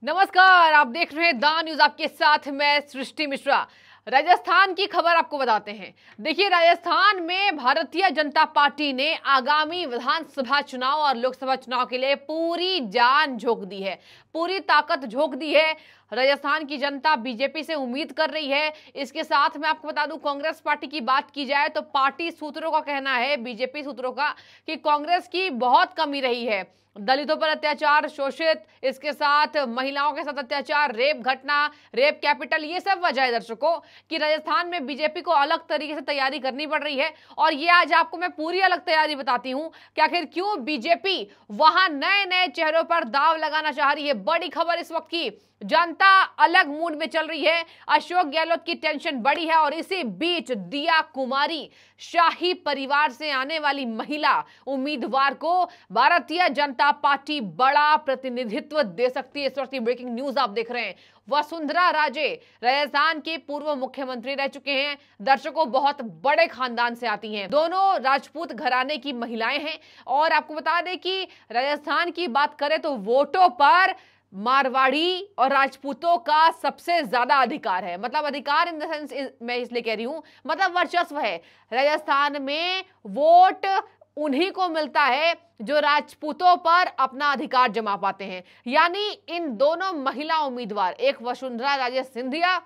नमस्कार, आप देख रहे हैं द न्यूज। आपके साथ मैं सृष्टि मिश्रा। राजस्थान की खबर आपको बताते हैं। देखिए, राजस्थान में भारतीय जनता पार्टी ने आगामी विधानसभा चुनाव और लोकसभा चुनाव के लिए पूरी जान झोंक दी है, पूरी ताकत झोंक दी है। राजस्थान की जनता बीजेपी से उम्मीद कर रही है। इसके साथ मैं आपको बता दूं, कांग्रेस पार्टी की बात की जाए तो पार्टी सूत्रों का कहना है, बीजेपी सूत्रों का, कि कांग्रेस की बहुत कमी रही है। दलितों पर अत्याचार, शोषित, इसके साथ महिलाओं के साथ अत्याचार, रेप घटना, रेप कैपिटल, ये सब वजह है दर्शकों कि राजस्थान में बीजेपी को अलग तरीके से तैयारी करनी पड़ रही है। और ये आज आपको मैं पूरी अलग तैयारी बताती हूं कि आखिर क्यों बीजेपी वहां नए नए चेहरों पर दाव लगाना चाह रही है। बड़ी खबर इस वक्त की, जनता अलग मूड में चल रही है। अशोक गहलोत की टेंशन बड़ी है और इसी बीच दिया कुमारी, शाही परिवार से आने वाली महिला उम्मीदवार को भारतीय जनता पार्टी बड़ा प्रतिनिधित्व दे सकती है। इस वक्त की ब्रेकिंग न्यूज आप देख रहे हैं। वसुंधरा राजे राजस्थान के पूर्व मुख्यमंत्री रह चुके हैं। दर्शकों, बहुत बड़े खानदान से आती हैं, दोनों राजपूत घराने की महिलाएं हैं। और आपको बता दें कि राजस्थान की बात करें तो वोटों पर मारवाड़ी और राजपूतों का सबसे ज्यादा अधिकार है। मतलब अधिकार इन द सेंस, मैं इसलिए कह रही हूं, मतलब वर्चस्व है। राजस्थान में वोट उन्हीं को मिलता है जो राजपूतों पर अपना अधिकार जमा पाते हैं। यानी इन दोनों महिला उम्मीदवार, एक वसुंधरा राजे सिंधिया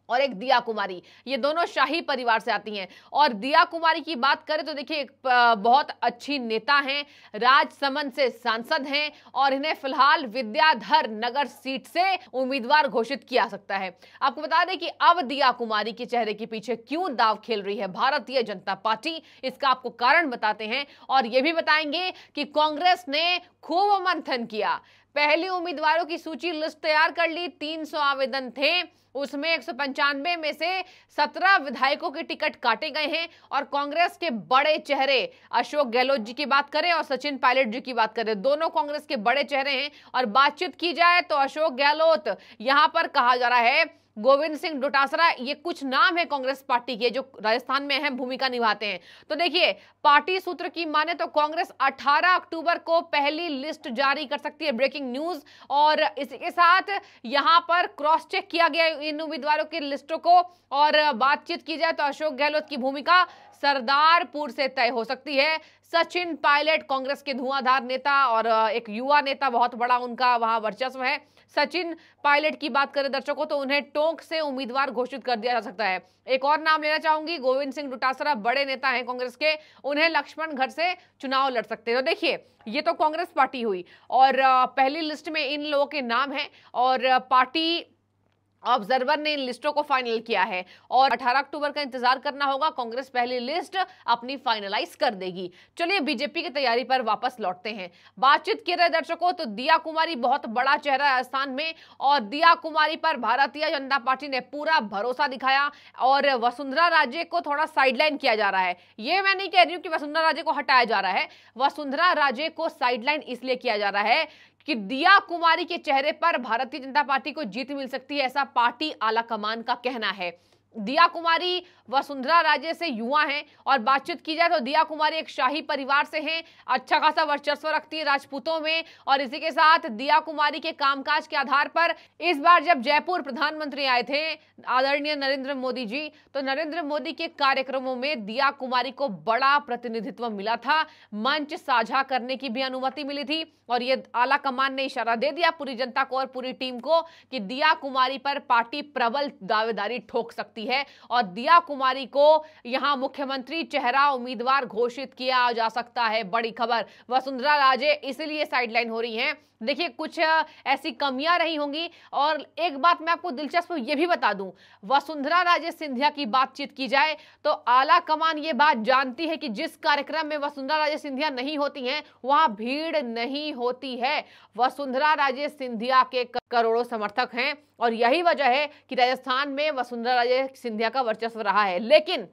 और एक दिया कुमारी, ये दोनों शाही परिवार से आती हैं। और दिया कुमारी की बात करें तो देखिए, बहुत अच्छी नेता हैं, राजसमंद से सांसद हैं और इन्हें फिलहाल विद्याधर नगर सीट से उम्मीदवार घोषित किया सकता है। आपको बता दें कि अब दिया कुमारी के चेहरे के पीछे क्यों दाव खेल रही है भारतीय जनता पार्टी, इसका आपको कारण बताते हैं। और यह भी बताएंगे कि कांग्रेस ने खूब मंथन किया, पहली उम्मीदवारों की सूची लिस्ट तैयार कर ली। 300 आवेदन थे, उसमें 195 में से 17 विधायकों के टिकट काटे गए हैं। और कांग्रेस के बड़े चेहरे, अशोक गहलोत जी की बात करें और सचिन पायलट जी की बात करें, दोनों कांग्रेस के बड़े चेहरे हैं। और बातचीत की जाए तो अशोक गहलोत, यहां पर कहा जा रहा है, गोविंद सिंह डोटासरा, ये कुछ नाम है कांग्रेस पार्टी के जो राजस्थान में अहम भूमिका निभाते हैं। तो देखिए, पार्टी सूत्र की माने तो कांग्रेस 18 अक्टूबर को पहली लिस्ट जारी कर सकती है। Breaking news. और इसके साथ यहां पर क्रॉस चेक किया गया इन उम्मीदवारों की लिस्टों को। और बातचीत की जाए तो अशोक गहलोत की भूमिका सरदारपुर से तय हो सकती है। सचिन पायलट, कांग्रेस के धुआंधार नेता और एक युवा नेता, बहुत बड़ा उनका वहां वर्चस्व है। सचिन पायलट की बात करें दर्शकों तो उन्हें टोंक से उम्मीदवार घोषित कर दिया जा सकता है। एक और नाम लेना चाहूंगी, गोविंद सिंह डोटासरा, बड़े नेता हैं कांग्रेस के, उन्हें लक्ष्मणगढ़ से चुनाव लड़ सकते हैं। तो देखिए, ये तो कांग्रेस पार्टी हुई और पहली लिस्ट में इन लोगों के नाम हैं और पार्टी ऑब्जर्वर ने इन लिस्टों को फाइनल किया है। और 18 अक्टूबर का इंतजार करना होगा, कांग्रेस पहली लिस्ट अपनी फाइनलाइज कर देगी। चलिए बीजेपी की तैयारी पर वापस लौटते हैं। बातचीत की रहे दर्शकों तो दिया कुमारी बहुत बड़ा चेहरा है राजस्थान में और दिया कुमारी पर भारतीय जनता पार्टी ने पूरा भरोसा दिखाया। और वसुंधरा राजे को थोड़ा साइडलाइन किया जा रहा है। यह मैं नहीं कह रही हूं कि वसुंधरा राजे को हटाया जा रहा है, वसुंधरा राजे को साइडलाइन इसलिए किया जा रहा है कि दिया कुमारी के चेहरे पर भारतीय जनता पार्टी को जीत मिल सकती है, ऐसा पार्टी आला कमान का कहना है। दिया कुमारी वसुंधरा राजे से युवा हैं और बातचीत की जाए तो दिया कुमारी एक शाही परिवार से हैं, अच्छा खासा वर्चस्व रखती है राजपूतों में। और इसी के साथ दिया कुमारी के कामकाज के आधार पर इस बार जब जयपुर प्रधानमंत्री आए थे आदरणीय नरेंद्र मोदी जी, तो नरेंद्र मोदी के कार्यक्रमों में दिया कुमारी को बड़ा प्रतिनिधित्व मिला था, मंच साझा करने की भी अनुमति मिली थी। और ये आला कमान ने इशारा दे दिया पूरी जनता को और पूरी टीम को कि दिया कुमारी पर पार्टी प्रबल दावेदारी ठोक सकती है और दिया कुमारी को यहां मुख्यमंत्री चेहरा उम्मीदवार घोषित किया जा सकता है। बड़ी खबर, वसुंधरा राजे इसलिए साइडलाइन हो रही हैं। देखिए, कुछ ऐसी कमियां रही होंगी। और एक बात मैं आपको दिलचस्प ये भी बता दूं, वसुंधरा राजे सिंधिया की बातचीत की जाए तो आला कमान ये बात जानती है कि जिस कार्यक्रम में वसुंधरा राजे सिंधिया नहीं होती हैं वहां भीड़ नहीं होती है। वसुंधरा राजे सिंधिया के करोड़ों समर्थक हैं और यही वजह है कि राजस्थान में वसुंधरा राजे सिंधिया का वर्चस्व रहा है। लेकिन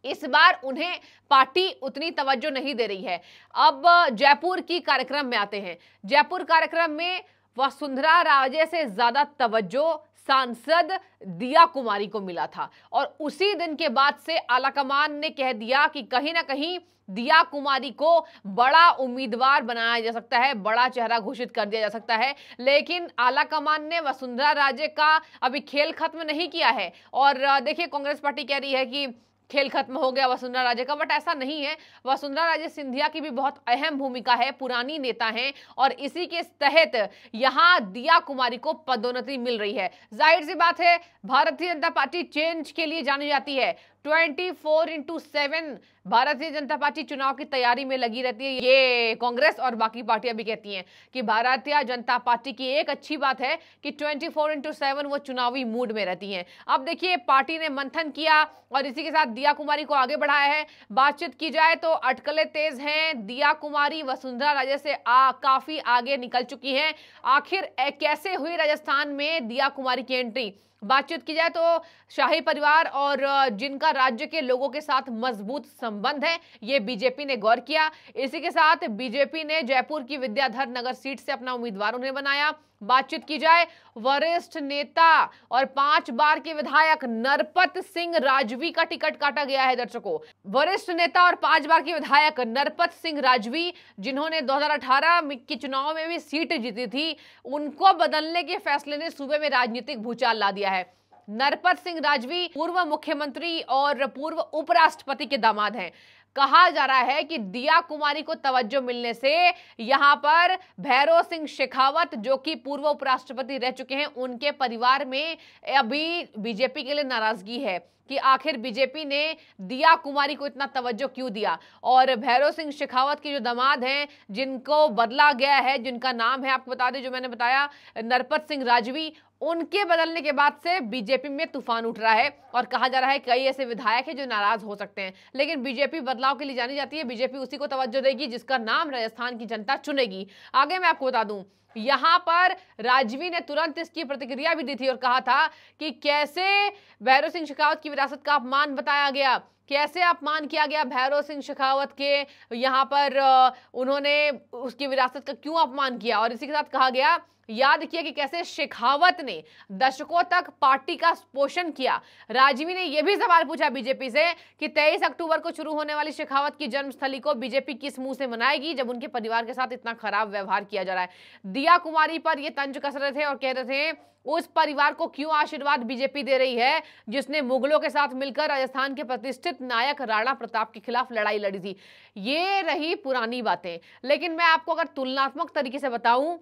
इस बार उन्हें पार्टी उतनी तवज्जो नहीं दे रही है। अब जयपुर की कार्यक्रम में आते हैं। जयपुर कार्यक्रम में वसुंधरा राजे से ज्यादा तवज्जो सांसद दिया कुमारी को मिला था। और उसी दिन के बाद से आलाकमान ने कह दिया कि कहीं ना कहीं दिया कुमारी को बड़ा उम्मीदवार बनाया जा सकता है, बड़ा चेहरा घोषित कर दिया जा सकता है। लेकिन आलाकमान ने वसुंधरा राजे का अभी खेल खत्म नहीं किया है। और देखिए, कांग्रेस पार्टी कह रही है कि खेल खत्म हो गया वसुंधरा राजे का, बट ऐसा नहीं है। वसुंधरा राजे सिंधिया की भी बहुत अहम भूमिका है, पुरानी नेता हैं, और इसी के तहत यहां दिया कुमारी को पदोन्नति मिल रही है। जाहिर सी बात है, भारतीय जनता पार्टी चेंज के लिए जानी जाती है। 24/7 भारतीय जनता पार्टी चुनाव की तैयारी में लगी रहती है। ये कांग्रेस और बाकी पार्टियां भी कहती हैं कि भारतीय जनता पार्टी की एक अच्छी बात है कि 24/7 वो चुनावी मूड में रहती हैं। अब देखिए, पार्टी ने मंथन किया और इसी के साथ दिया कुमारी को आगे बढ़ाया है। बातचीत की जाए तो अटकलें तेज हैं। दिया कुमारी वसुंधरा राजे से काफी आगे निकल चुकी हैं। आखिर कैसे हुई राजस्थान में दिया कुमारी की एंट्री? बातचीत की जाए तो शाही परिवार और जिनका राज्य के लोगों के साथ मजबूत संबंध है, ये बीजेपी ने गौर किया। इसी के साथ बीजेपी ने जयपुर की विद्याधर नगर सीट से अपना उम्मीदवार उन्हें बनाया। बातचीत की जाए, वरिष्ठ नेता और 5 बार के विधायक नरपत सिंह राजवी का टिकट काटा गया है। दर्शकों, वरिष्ठ नेता और 5 बार के विधायक नरपत सिंह राजवी, जिन्होंने 2018 के चुनाव में भी सीट जीती थी, उनको बदलने के फैसले ने सूबे में राजनीतिक भूचाल ला दिया है। नरपत सिंह राजवी पूर्व मुख्यमंत्री और पूर्व उपराष्ट्रपति के दामाद हैं। कहा जा रहा है कि दिया कुमारी को तवज्जो मिलने से यहां पर भैरव सिंह शेखावत, जो कि पूर्व उपराष्ट्रपति रह चुके हैं, उनके परिवार में अभी बीजेपी के लिए नाराजगी है कि आखिर बीजेपी ने दिया कुमारी को इतना तवज्जो क्यों दिया। और भैरव सिंह शेखावत के जो दामाद हैं, जिनको बदला गया है, जिनका नाम है, आपको बता दें, जो मैंने बताया, नरपत सिंह राजवी, उनके बदलने के बाद से बीजेपी में तूफान उठ रहा है। और कहा जा रहा है कई ऐसे विधायक हैं जो नाराज हो सकते हैं। लेकिन बीजेपी बदलाव के लिए जानी जाती है। बीजेपी उसी को तवज्जो देगी जिसका नाम राजस्थान की जनता चुनेगी। आगे मैं आपको बता दूं, यहां पर राजवी ने तुरंत इसकी प्रतिक्रिया भी दी थी और कहा था कि कैसे भैरव सिंह शेखावत की विरासत का अपमान बताया गया, कैसे अपमान किया गया भैरव सिंह शेखावत के। यहाँ पर उन्होंने उसकी विरासत का क्यों अपमान किया। और इसी के साथ कहा गया, याद किया कि कैसे शेखावत ने दशकों तक पार्टी का पोषण किया। राजवी ने यह भी सवाल पूछा बीजेपी से कि 23 अक्टूबर को शुरू होने वाली शेखावत की जन्मस्थली को बीजेपी किस मुंह से मनाएगी, जब उनके परिवार के साथ इतना खराब व्यवहार किया जा रहा है। दिया कुमारी पर यह तंज कस रहे थे और कह रहे थे, उस परिवार को क्यों आशीर्वाद बीजेपी दे रही है जिसने मुगलों के साथ मिलकर राजस्थान के प्रतिष्ठित नायक राणा प्रताप के खिलाफ लड़ाई लड़ी थी। ये रही पुरानी बातें। लेकिन मैं आपको अगर तुलनात्मक तरीके से बताऊं,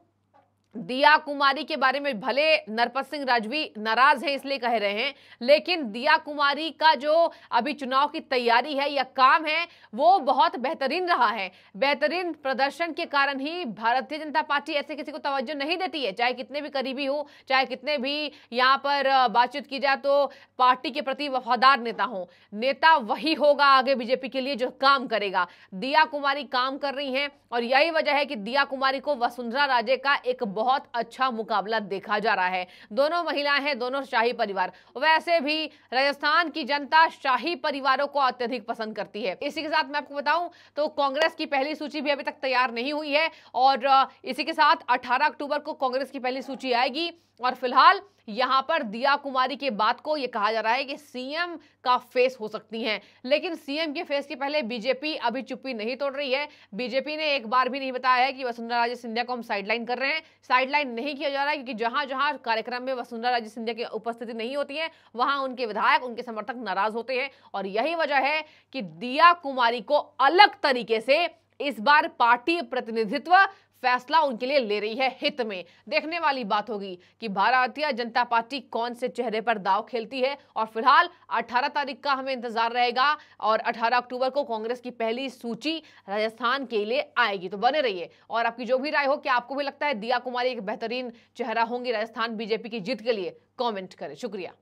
दिया कुमारी के बारे में भले नरपत सिंह राजवी नाराज है इसलिए कह रहे हैं, लेकिन दिया कुमारी का जो अभी चुनाव की तैयारी है या काम है, वो बहुत बेहतरीन रहा है। बेहतरीन प्रदर्शन के कारण ही भारतीय जनता पार्टी ऐसे किसी को तवज्जो नहीं देती है, चाहे कितने भी करीबी हो, चाहे कितने भी यहाँ पर बातचीत की जाए तो पार्टी के प्रति वफादार नेता हो। नेता वही होगा आगे बीजेपी के लिए जो काम करेगा। दिया कुमारी काम कर रही हैं और यही वजह है कि दिया कुमारी को वसुंधरा राजे का एक बहुत अच्छा मुकाबला देखा जा रहा है। दोनों महिलाएं हैं, दोनों शाही परिवार। वैसे भी राजस्थान की जनता शाही परिवारों को अत्यधिक पसंद करती है। इसी के साथ मैं आपको बताऊं तो कांग्रेस की पहली सूची भी अभी तक तैयार नहीं हुई है और इसी के साथ 18 अक्टूबर को कांग्रेस की पहली सूची आएगी। और फिलहाल यहां पर दिया कुमारी के बाद को यह कहा जा रहा है कि सीएम का फेस हो सकती हैं, लेकिन सीएम के फेस के पहले बीजेपी अभी चुप्पी नहीं तोड़ रही है। बीजेपी ने एक बार भी नहीं बताया है कि वसुंधरा राजे सिंधिया को हम साइडलाइन कर रहे हैं। साइडलाइन नहीं किया जा रहा है क्योंकि जहां जहां कार्यक्रम में वसुंधरा राजे सिंधिया की उपस्थिति नहीं होती है, वहां उनके विधायक, उनके समर्थक नाराज होते हैं। और यही वजह है कि दिया कुमारी को अलग तरीके से इस बार पार्टी प्रतिनिधित्व फैसला उनके लिए ले रही है हित में। देखने वाली बात होगी कि भारतीय जनता पार्टी कौन से चेहरे पर दांव खेलती है। और फिलहाल 18 तारीख का हमें इंतजार रहेगा और 18 अक्टूबर को कांग्रेस की पहली सूची राजस्थान के लिए आएगी। तो बने रहिए और आपकी जो भी राय हो, क्या आपको भी लगता है दिया कुमारी एक बेहतरीन चेहरा होंगी राजस्थान बीजेपी की जीत के लिए, कमेंट करें। शुक्रिया।